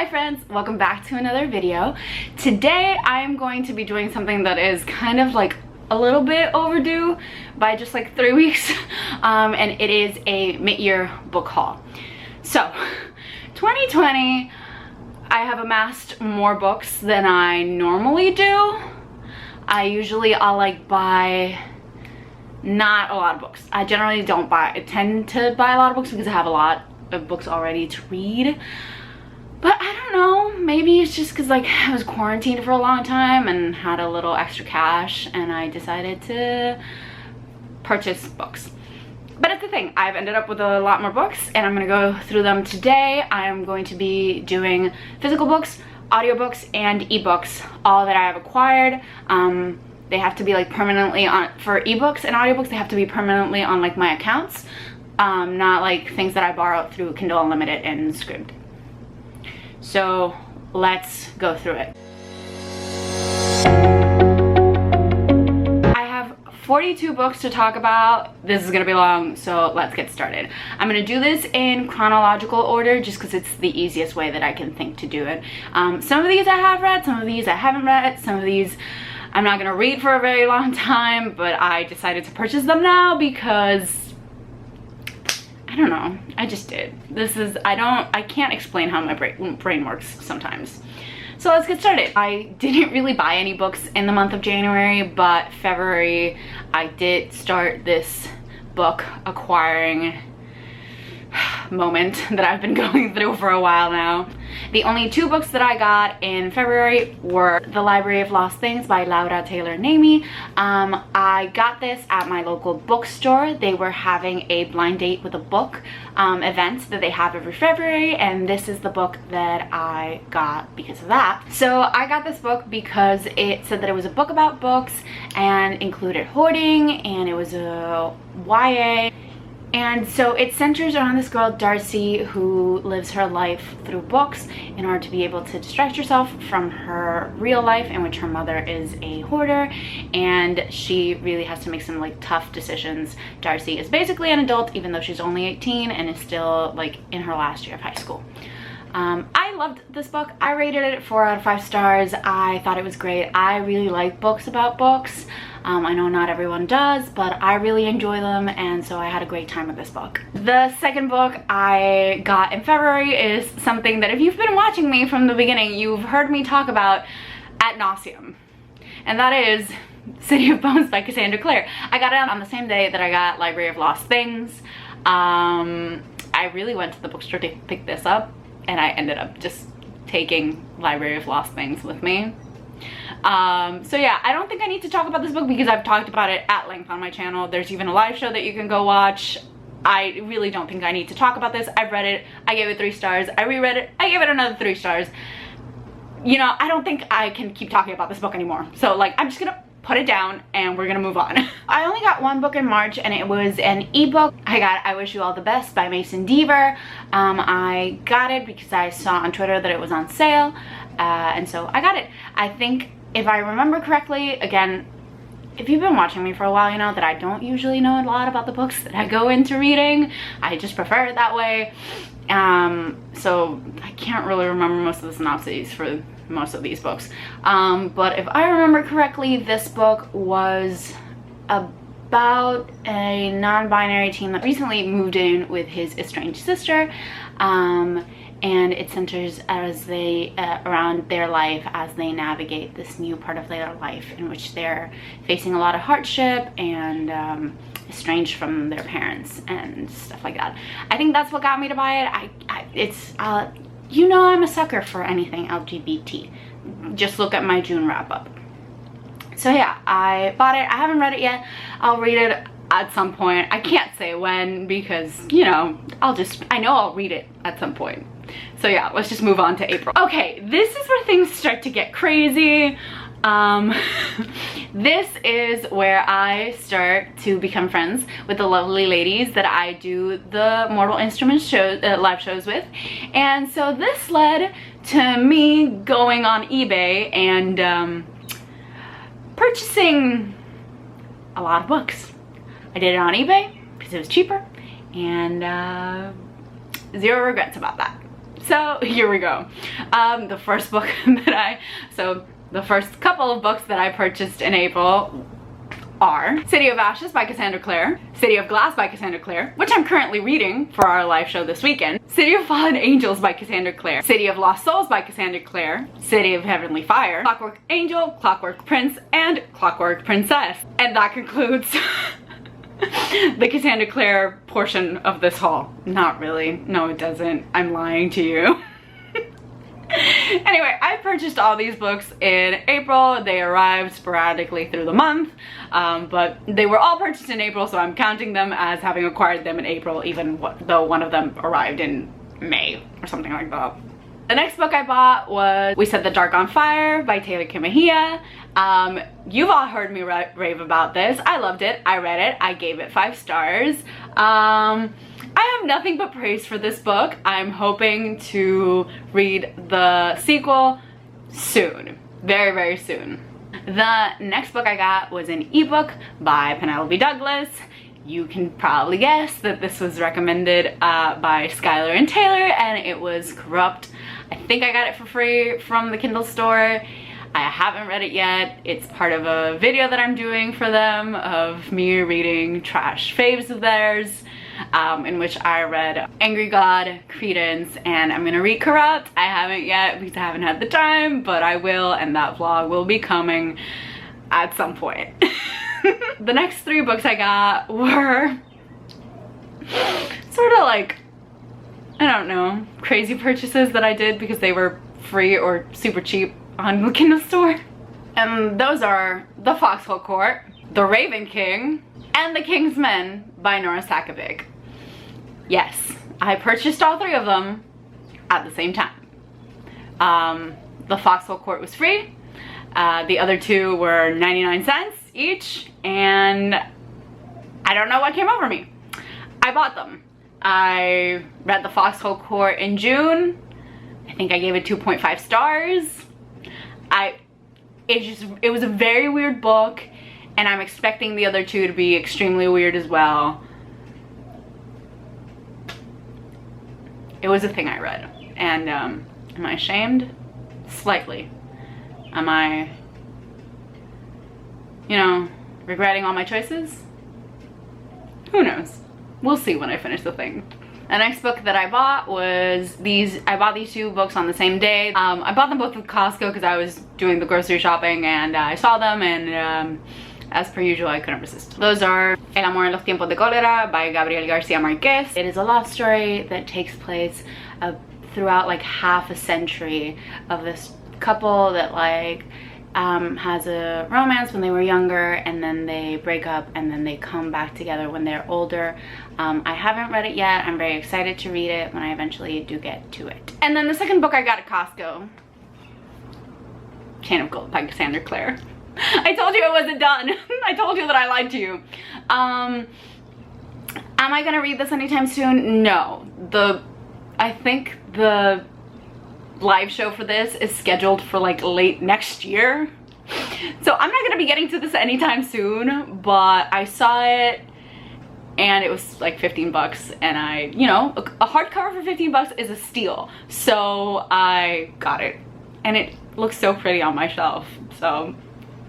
Hi friends, welcome back to another video. Today I am going to be doing something that is kind of like a little bit overdue by just like 3 weeks, and it is a mid-year book haul. So 2020, I have amassed more books than I normally do. I'll like buy not a lot of books. I generally tend to buy a lot of books because I have a lot of books already to read. But I don't know, maybe it's just because like I was quarantined for a long time and had a little extra cash and I decided to purchase books. But that's the thing, I've ended up with a lot more books and I'm going to go through them today. I'm going to be doing physical books, audiobooks, and ebooks, all that I have acquired. They have to be like permanently on, for ebooks and audiobooks, they have to be permanently on like my accounts, not like things that I borrowed through Kindle Unlimited and Scribd. So let's go through it. I have 42 books to talk about. This is gonna be long, so let's get started. I'm gonna do this in chronological order just because it's the easiest way that I can think to do it. Some of these I have read, some of these I haven't read, some of these I'm not gonna read for a very long time, but I decided to purchase them now because I don't know, I just did. I can't explain how my brain works sometimes. So let's get started. I didn't really buy any books in the month of January, but February I did start this book acquiring moment that I've been going through for a while now. The only 2 books that I got in February were The Library of Lost Things by Laura Taylor Namey. I got this at my local bookstore. They were having a blind date with a book event that they have every February, and this is the book that I got because of that. So I got this book because it said that it was a book about books and included hoarding, and it was a YA. And so it centers around this girl, Darcy, who lives her life through books in order to be able to distract herself from her real life, in which her mother is a hoarder, and she really has to make some like tough decisions. Darcy is basically an adult, even though she's only 18 and is still like in her last year of high school. I loved this book. I rated it 4 out of 5 stars. I thought it was great. I really like books about books. I know not everyone does, but I really enjoy them, and so I had a great time with this book. The second book I got in February is something that if you've been watching me from the beginning, you've heard me talk about ad nauseum, and that is City of Bones by Cassandra Clare. I got it on the same day that I got Library of Lost Things. I really went to the bookstore to pick this up, and I ended up just taking Library of Lost Things with me. So yeah, I don't think I need to talk about this book because I've talked about it at length on my channel. There's even a live show that you can go watch. I really don't think I need to talk about this. I've read it, I gave it 3 stars. I reread it, I gave it another 3 stars. You know, I don't think I can keep talking about this book anymore. So like, I'm just gonna put it down and we're gonna move on. I only got 1 book in March, and it was an ebook. I got I Wish You All the Best by Mason Deaver. I got it because I saw on Twitter that it was on sale, and so I got it. I think, if I remember correctly, again, if you've been watching me for a while, you know that I don't usually know a lot about the books that I go into reading. I just prefer it that way. So I can't really remember most of the synopses for most of these books. But if I remember correctly, this book was about a non-binary teen that recently moved in with his estranged sister. And it centers as around their life as they navigate this new part of their life in which they're facing a lot of hardship and estranged from their parents and stuff like that. I think that's what got me to buy it. You know, I'm a sucker for anything LGBT. Just look at my June wrap-up. So yeah, I bought it. I haven't read it yet. I'll read it at some point. I can't say when because, you know, I know I'll read it at some point. So yeah, let's just move on to April. Okay, this is where things start to get crazy. This is where I start to become friends with the lovely ladies that I do the Mortal Instruments shows, live shows with. And so this led to me going on eBay and purchasing a lot of books. I did it on eBay because it was cheaper, and 0 regrets about that. So here we go. The first book the first couple of books that I purchased in April are City of Ashes by Cassandra Clare, City of Glass by Cassandra Clare, which I'm currently reading for our live show this weekend, City of Fallen Angels by Cassandra Clare, City of Lost Souls by Cassandra Clare, City of Heavenly Fire, Clockwork Angel, Clockwork Prince, and Clockwork Princess. And that concludes the Cassandra Clare portion of this haul. Not really. No, it doesn't. I'm lying to you. Anyway, I purchased all these books in April. They arrived sporadically through the month, but they were all purchased in April, so I'm counting them as having acquired them in April, even though one of them arrived in May or something like that. The next book I bought was We Set the Dark on Fire by Taylor Kimahia. You've all heard me rave about this. I loved it. I read it. I gave it 5 stars. I have nothing but praise for this book. I'm hoping to read the sequel soon. Very, very soon. The next book I got was an ebook by Penelope Douglas. You can probably guess that this was recommended by Skylar and Taylor, and it was Corrupt. I think I got it for free from the Kindle store. I haven't read it yet. It's part of a video that I'm doing for them of me reading trash faves of theirs, in which I read Angry God, Credence, and I'm gonna read Corrupt. I haven't yet because I haven't had the time, but I will, and that vlog will be coming at some point. The next 3 books I got were sort of like, I don't know, crazy purchases that I did because they were free or super cheap on the Kindle store. And those are The Foxhole Court, The Raven King, and The King's Men by Nora Sakavic. Yes, I purchased all 3 of them at the same time. The Foxhole Court was free. The other 2 were 99 cents each, and I don't know what came over me. I bought them. I read The Foxhole Court in June. I think I gave it 2.5 stars. It was a very weird book, and I'm expecting the other 2 to be extremely weird as well. It was a thing I read, and am I ashamed? Slightly. Am I, you know, regretting all my choices? Who knows? We'll see when I finish the thing. The next book that I bought was I bought these 2 books on the same day. I bought them both at Costco because I was doing the grocery shopping, and I saw them, and as per usual, I couldn't resist. Those are El Amor en los Tiempos de Colera by Gabriel Garcia Marquez. It is a love story that takes place throughout like half a century of this couple that like has a romance when they were younger, and then they break up, and then they come back together when they're older. I haven't read it yet. I'm very excited to read it when I eventually do get to it. And then the second book I got at Costco, Chain of Gold by Cassandra Clare. I told you it wasn't done. I told you that I lied to you. Am I gonna read this anytime soon? No. I think the live show for this is scheduled for like late next year, so I'm not gonna be getting to this anytime soon, but I saw it and it was like 15 bucks, and you know, a hardcover for 15 bucks is a steal, so I got it, and it looks so pretty on my shelf. So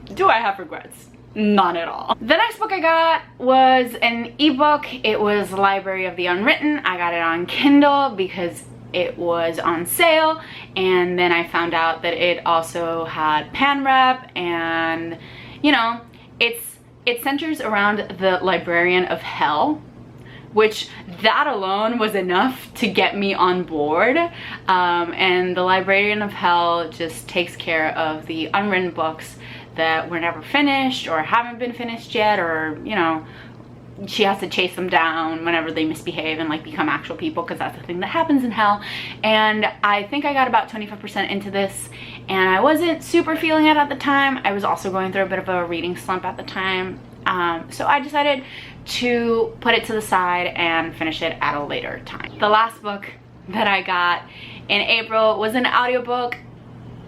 do I have regrets? None at all. The next book I got was an ebook. It was Library of the Unwritten. I got it on Kindle because it was on sale, and then I found out that it also had pan rep, and you know, it centers around the Librarian of Hell, which that alone was enough to get me on board. And the Librarian of Hell just takes care of the unwritten books that were never finished or haven't been finished yet, or you know, she has to chase them down whenever they misbehave and like become actual people, because that's the thing that happens in hell. And I think I got about 25% into this, and I wasn't super feeling it at the time. I was also going through a bit of a reading slump at the time, so I decided to put it to the side and finish it at a later time. The last book that I got in April was an audiobook,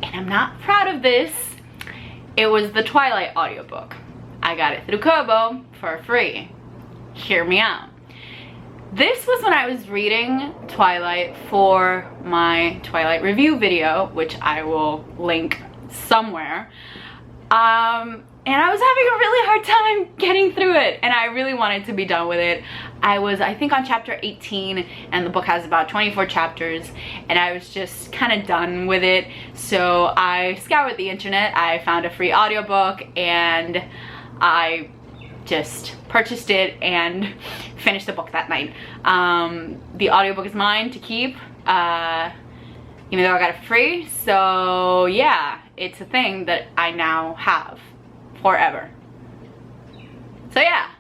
and I'm not proud of this. It was the Twilight audiobook. I got it through Kobo for free. Hear me out. This was when I was reading Twilight for my Twilight review video, which I will link somewhere. And I was having a really hard time getting through it, and I really wanted to be done with it. I was, I think, on chapter 18, and the book has about 24 chapters, and I was just kind of done with it. So I scoured the internet, I found a free audiobook, and I just purchased it and finished the book that night. The audiobook is mine to keep, even though I got it free. So yeah, it's a thing that I now have forever. So yeah,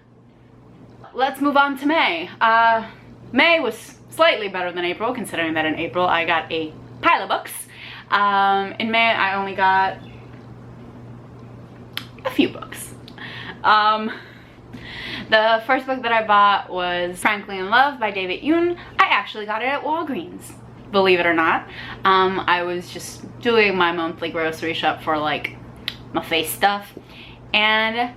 let's move on to May. May was slightly better than April, considering that in April I got a pile of books. In May I only got a few books. The first book that I bought was Frankly in Love by David Yoon. I actually got it at Walgreens, believe it or not. I was just doing my monthly grocery shop for like my face stuff, and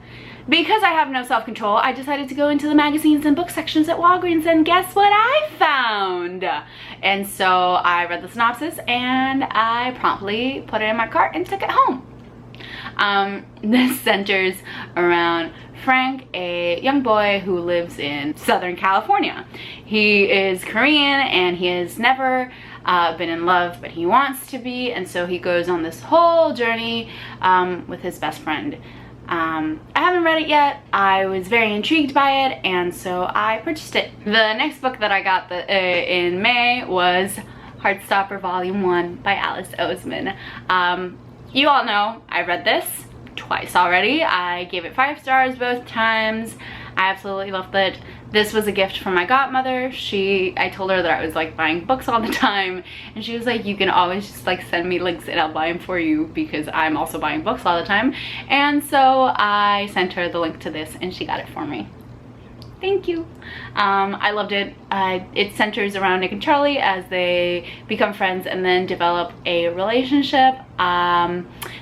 because I have no self-control, I decided to go into the magazines and book sections at Walgreens, and guess what I found? And so I read the synopsis and I promptly put it in my cart and took it home. This centers around Frank, a young boy who lives in Southern California. He is Korean and he has never been in love, but he wants to be, and so he goes on this whole journey with his best friend. I haven't read it yet. I was very intrigued by it, and so I purchased it. The next book that I got in May was Heartstopper Volume 1 by Alice Oseman. You all know I read this twice already. I gave it 5 stars both times. I absolutely loved it. This was a gift from my godmother. I told her that I was like buying books all the time, and she was like, you can always just like send me links and I'll buy them for you, because I'm also buying books all the time. And so I sent her the link to this and she got it for me. Thank you. I loved it. It centers around Nick and Charlie as they become friends and then develop a relationship.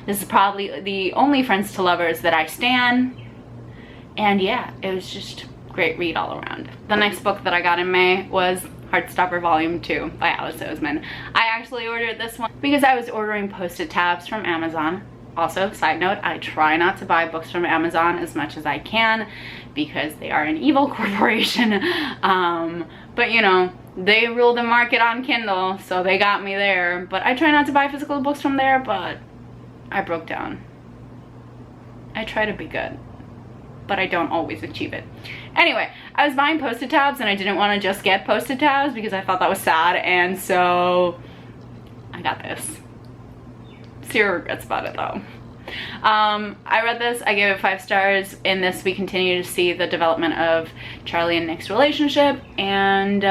This is probably the only friends to lovers that I stan. And yeah, it was just great read all around. The next book that I got in May was Heartstopper Volume 2 by Alice Oseman. I actually ordered this one because I was ordering Post-it tabs from Amazon. Also, side note, I try not to buy books from Amazon as much as I can because they are an evil corporation. But you know, they rule the market on Kindle, so they got me there. But I try not to buy physical books from there, but I broke down. I try to be good, but I don't always achieve it. Anyway, I was buying Post-it tabs and I didn't want to just get Post-it tabs because I thought that was sad, and so I got this. Zero regrets about it though. I read this, I gave it 5 stars. In this we continue to see the development of Charlie and Nick's relationship, and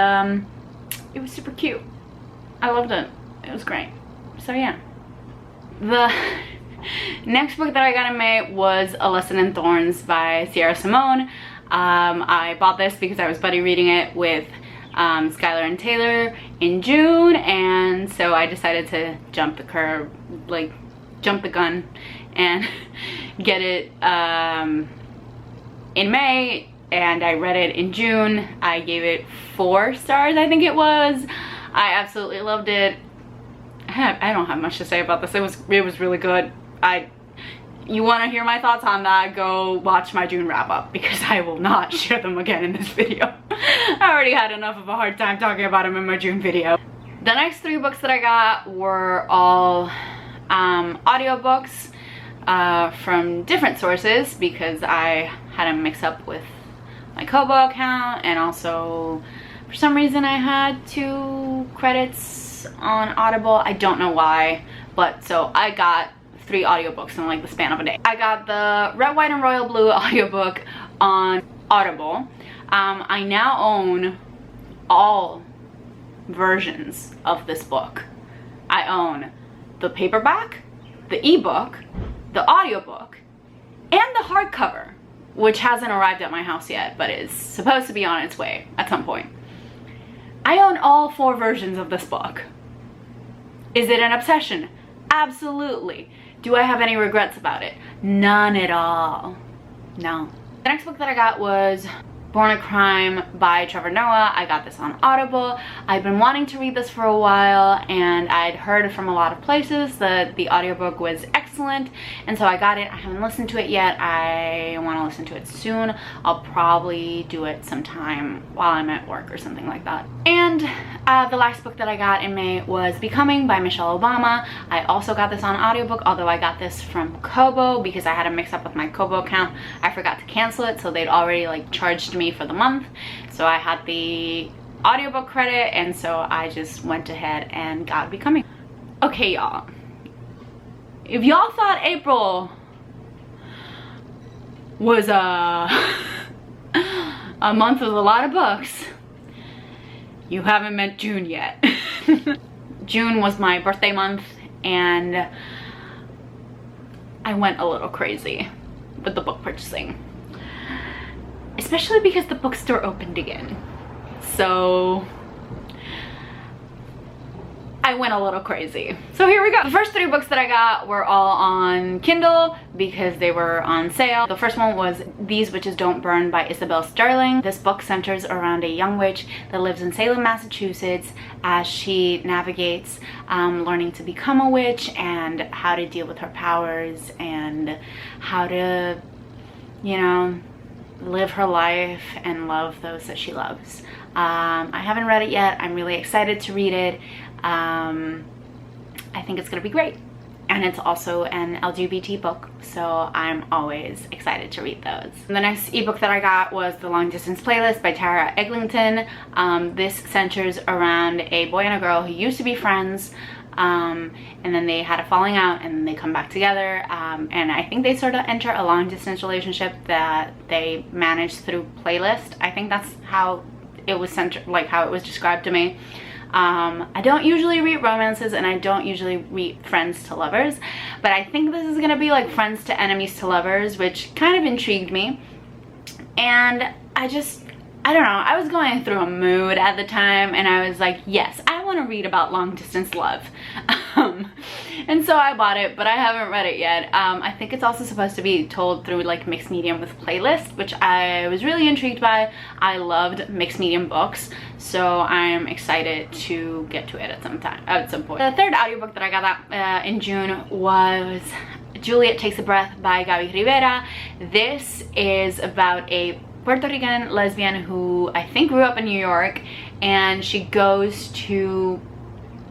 it was super cute. I loved it. It was great. So yeah. The next book that I got in May was A Lesson in Thorns by Sierra Simone. I bought this because I was buddy reading it with Skylar and Taylor in June, and so I decided to jump the gun and get it in May, and I read it in June. I gave it 4 stars, I think it was. I absolutely loved it. I don't have much to say about this. It was really good. You want to hear my thoughts on that, go watch my June wrap up, because I will not share them again in this video. I already had enough of a hard time talking about them in my June video. The next 3 books that I got were all audiobooks from different sources, because I had a mix up with my Kobo account, and also for some reason I had 2 credits on Audible. I don't know why, but so I got 3 audiobooks in like the span of a day. I got the Red, White, and Royal Blue audiobook on Audible. I now own all versions of this book. I own the paperback, the ebook, the audiobook, and the hardcover, which hasn't arrived at my house yet, but is supposed to be on its way at some point. I own all 4 versions of this book. Is it an obsession? Absolutely. Do I have any regrets about it? None at all. No. The next book that I got was Born a Crime by Trevor Noah. I got this on Audible. I've been wanting to read this for a while, and I'd heard from a lot of places that the audiobook was excellent, and so I got it. I haven't listened to it yet. I want to listen to it soon. I'll probably do it sometime while I'm at work or something like that. And the last book that I got in May was Becoming by Michelle Obama. I also got this on audiobook, although I got this from Kobo because I had a mix up with my Kobo account. I forgot to cancel it, so they'd already like charged me for the month, so I had the audiobook credit, and so I just went ahead and got Becoming. Okay, y'all, if y'all thought April was a month with a lot of books, you haven't met June yet. June was my birthday month, and I went a little crazy with the book purchasing, especially because the bookstore opened again. So I went a little crazy. So here we go. The first 3 books that I got were all on Kindle because they were on sale. The first one was These Witches Don't Burn by Isabel Sterling. This book centers around a young witch that lives in Salem, Massachusetts as she navigates learning to become a witch and how to deal with her powers and how to, you know, live her life and love those that she loves. I haven't read it yet. I'm really excited to read it. I think it's gonna be great, and it's also an LGBT book, so I'm always excited to read those. The next ebook that I got was The Long Distance Playlist by Tara Eglinton. This centers around a boy and a girl who used to be friends, and then they had a falling out and then they come back together, and I think they sort of enter a long distance relationship that they manage through playlist. I think that's how it was centered, like how it was described to me. I don't usually read romances, and I don't usually read friends to lovers, but I think this is gonna be like friends to enemies to lovers, which kind of intrigued me. And I don't know, I was going through a mood at the time, and I was like, yes, I want to read about long distance love. And so I bought it, but I haven't read it yet. I think it's also supposed to be told through like mixed medium with playlist, which I was really intrigued by. I loved mixed medium books, so I'm excited to get to it at some point. The third audiobook that I got in June was Juliet Takes a Breath by Gaby Rivera. This is about a Puerto Rican lesbian who I think grew up in New York, and she goes to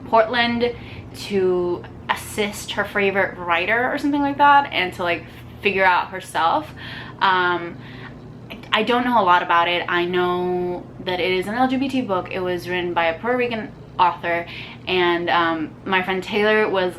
Portland to assist her favorite writer or something like that, and to like figure out herself. I don't know a lot about it. I know that it is an LGBT book. It was written by a Puerto Rican author, and my friend Taylor was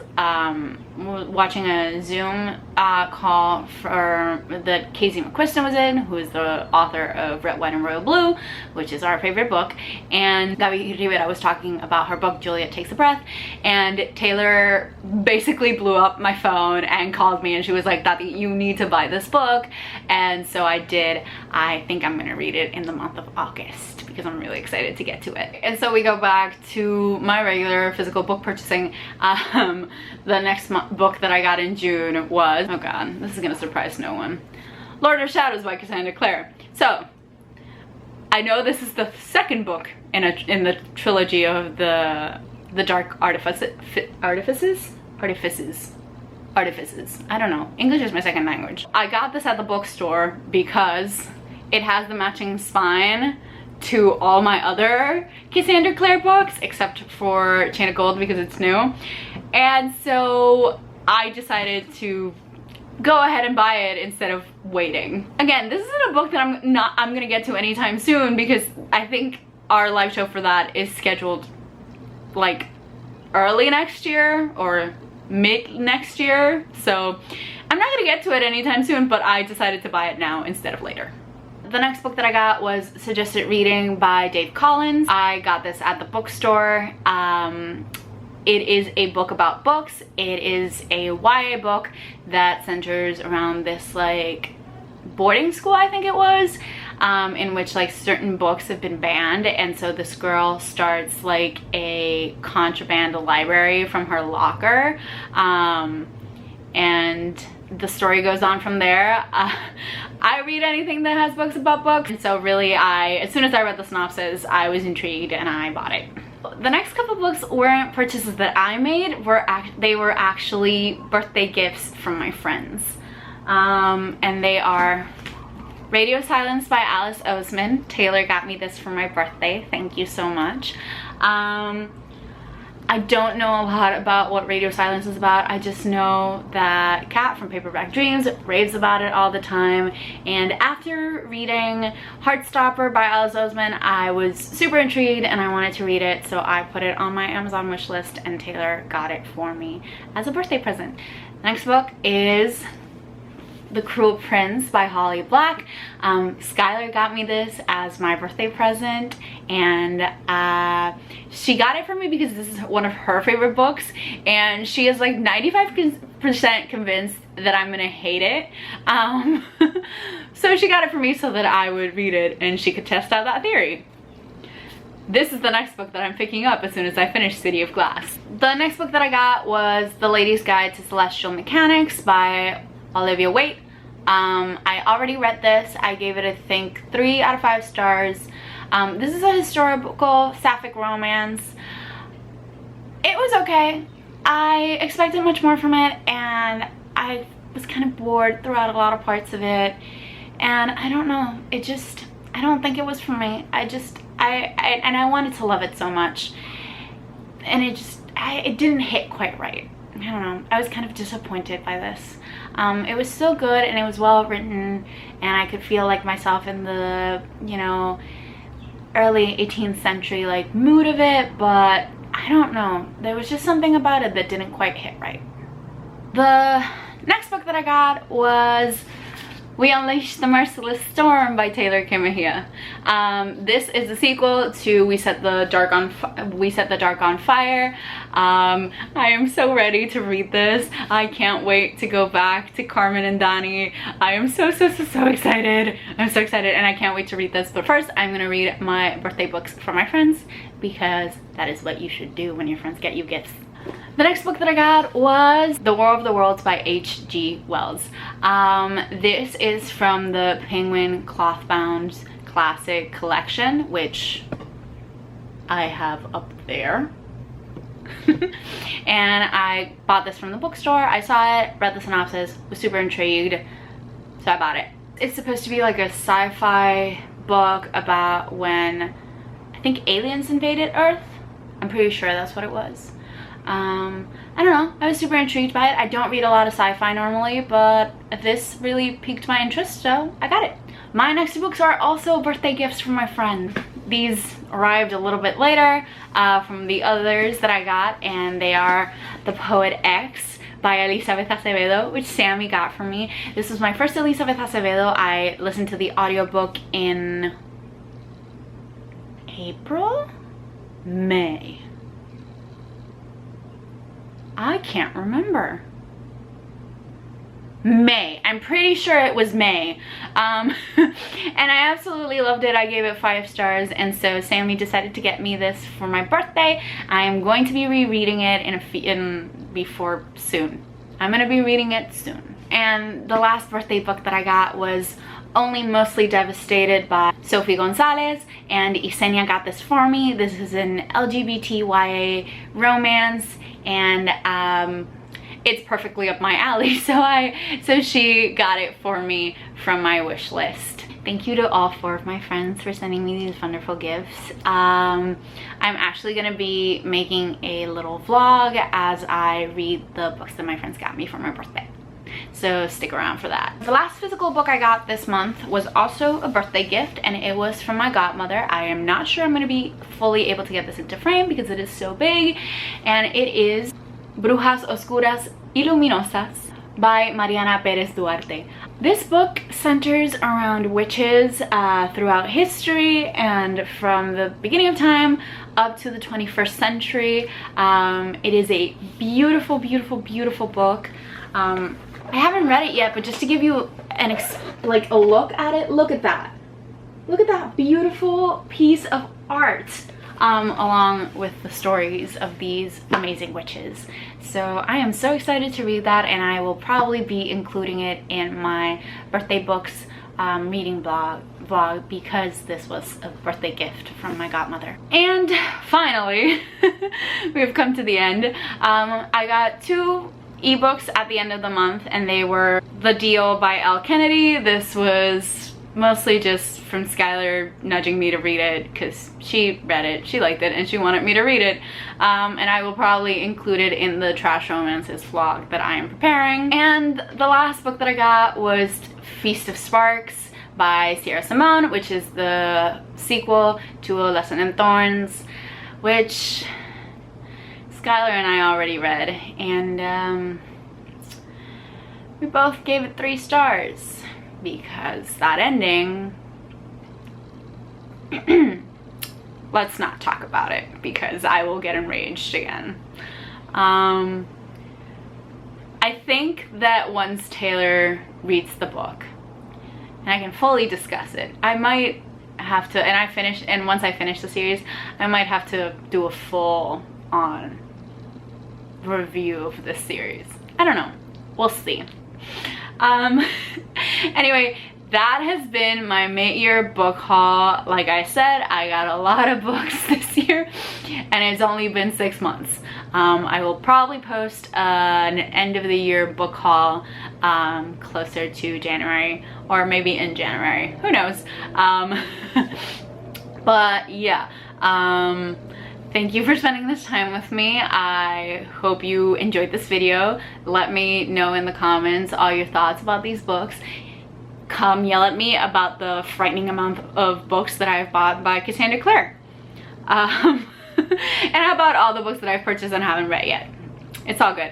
watching a Zoom call for that Casey McQuiston was in, who is the author of Red, White, and Royal Blue, which is our favorite book. And Gaby Rivera was talking about her book Juliet Takes a Breath, and Taylor basically blew up my phone and called me, and she was like, Tati, you need to buy this book. And so I did. I think I'm gonna read it in the month of August because I'm really excited to get to it. And so we go back to my regular physical book purchasing. The next book that I got in June was, oh god, this is gonna surprise no one, Lord of Shadows by Cassandra Clare. So I know this is the second book in the trilogy of the Dark Artifices. I don't know. English is my second language. I got this at the bookstore because it has the matching spine to all my other Cassandra Clare books, except for Chain of Gold because it's new. And so I decided to go ahead and buy it instead of waiting. Again, this isn't a book that I'm gonna get to anytime soon, because I think our live show for that is scheduled like early next year or mid next year. So I'm not gonna get to it anytime soon, but I decided to buy it now instead of later. The next book that I got was Suggested Reading by Dave Collins. I got this at the bookstore. It is a book about books. It is a YA book that centers around this like boarding school, I think it was, in which like certain books have been banned, and so this girl starts like a contraband library from her locker. and the story goes on from there. I read anything that has books about books, and so really as soon as I read the synopsis, I was intrigued and I bought it. The next couple books weren't purchases that I made, they were actually birthday gifts from my friends. And they are Radio Silence by Alice Oseman. Taylor got me this for my birthday. Thank you so much. I don't know a lot about what Radio Silence is about. I just know that Kat from Paperback Dreams raves about it all the time. And after reading Heartstopper by Alice Oseman, I was super intrigued and I wanted to read it. So I put it on my Amazon wish list and Taylor got it for me as a birthday present. The next book is The Cruel Prince by Holly Black. Skylar got me this as my birthday present, and she got it for me because this is one of her favorite books, and she is like 95% convinced that I'm gonna hate it. So she got it for me so that I would read it and she could test out that theory. This is the next book that I'm picking up as soon as I finish City of Glass. The next book that I got was The Lady's Guide to Celestial Mechanics by Olivia Waite. I already read this. I gave it, I think, 3 out of 5 stars. This is a historical sapphic romance. It was okay. I expected much more from it, and I was kind of bored throughout a lot of parts of it. And I don't know, I don't think it was for me. I wanted to love it so much, and it didn't hit quite right. I don't know, I was kind of disappointed by this. It was so good and it was well written, and I could feel like myself in the, you know, early 18th century like mood of it, but I don't know, there was just something about it that didn't quite hit right. The next book that I got was We Unleashed the Merciless Storm by Taylor Kimahia. This is a sequel to We Set the Dark on Fire. I am so ready to read this. I can't wait to go back to Carmen and Donnie. I am so excited. I'm so excited, and I can't wait to read this. But first, I'm gonna read my birthday books for my friends, because that is what you should do when your friends get you gifts. The next book that I got was The War of the Worlds by H.G. Wells. This is from the Penguin Clothbound Classic Collection, which I have up there. And I bought this from the bookstore. I saw it, read the synopsis, was super intrigued, so I bought it. It's supposed to be like a sci-fi book about when, I think, aliens invaded Earth. I'm pretty sure that's what it was. I don't know, I was super intrigued by it. I don't read a lot of sci-fi normally, but this really piqued my interest, so I got it. My next 2 books are also birthday gifts from my friend. These arrived a little bit later from the others that I got, and they are The Poet X by Elizabeth Acevedo, which Sammy got for me. This was my first Elizabeth Acevedo. I listened to the audiobook in April? May. I can't remember. May. I'm pretty sure it was May. And I absolutely loved it. I gave it 5 stars, and so Sammy decided to get me this for my birthday. I am going to be rereading it before soon. I'm gonna be reading it soon. And the last birthday book that I got was Only Mostly Devastated by Sophie Gonzalez, and Isenia got this for me. This is an LGBTYA romance, and it's perfectly up my alley, so she got it for me from my wish list. Thank you to all 4 of my friends for sending me these wonderful gifts. I'm actually gonna be making a little vlog as I read the books that my friends got me for my birthday, so stick around for that. The last physical book I got this month was also a birthday gift, and it was from my godmother. I am not sure I'm going to be fully able to get this into frame because it is so big, and it is Brujas Oscuras y Luminosas by Mariana Perez Duarte. This book centers around witches throughout history and from the beginning of time up to the 21st century. It is a beautiful, beautiful, beautiful book. I haven't read it yet, but just to give you a look at it, look at that. Look at that beautiful piece of art. along with the stories of these amazing witches. So I am so excited to read that, and I will probably be including it in my birthday books reading vlog because this was a birthday gift from my godmother. And finally, we've come to the end. I got 2 ebooks at the end of the month, and they were The Deal by Elle Kennedy. This was mostly just from Skylar nudging me to read it because she read it, she liked it, and she wanted me to read it. And I will probably include it in the Trash Romances vlog that I am preparing. And the last book that I got was Feast of Sparks by Sierra Simone, which is the sequel to A Lesson in Thorns, which Skylar and I already read, and we both gave it 3 stars because that ending, let's not talk about it because I will get enraged again. I think that once Taylor reads the book and I can fully discuss it, I might have to, and once I finish the series, I might have to do a full on review of this series. I don't know, we'll see. Anyway, that has been my mid-year book haul. Like I said, I got a lot of books this year, and it's only been 6 months. I will probably post an end of the year book haul closer to January, or maybe in January, who knows. But yeah, thank you for spending this time with me. I hope you enjoyed this video. Let me know in the comments all your thoughts about these books. Come yell at me about the frightening amount of books that I've bought by Cassandra Clare. And about all the books that I've purchased and haven't read yet. It's all good.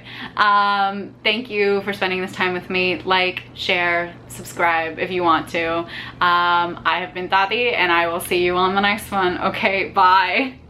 Thank you for spending this time with me. Like, share, subscribe if you want to. I have been Tati, and I will see you on the next one. Okay, bye.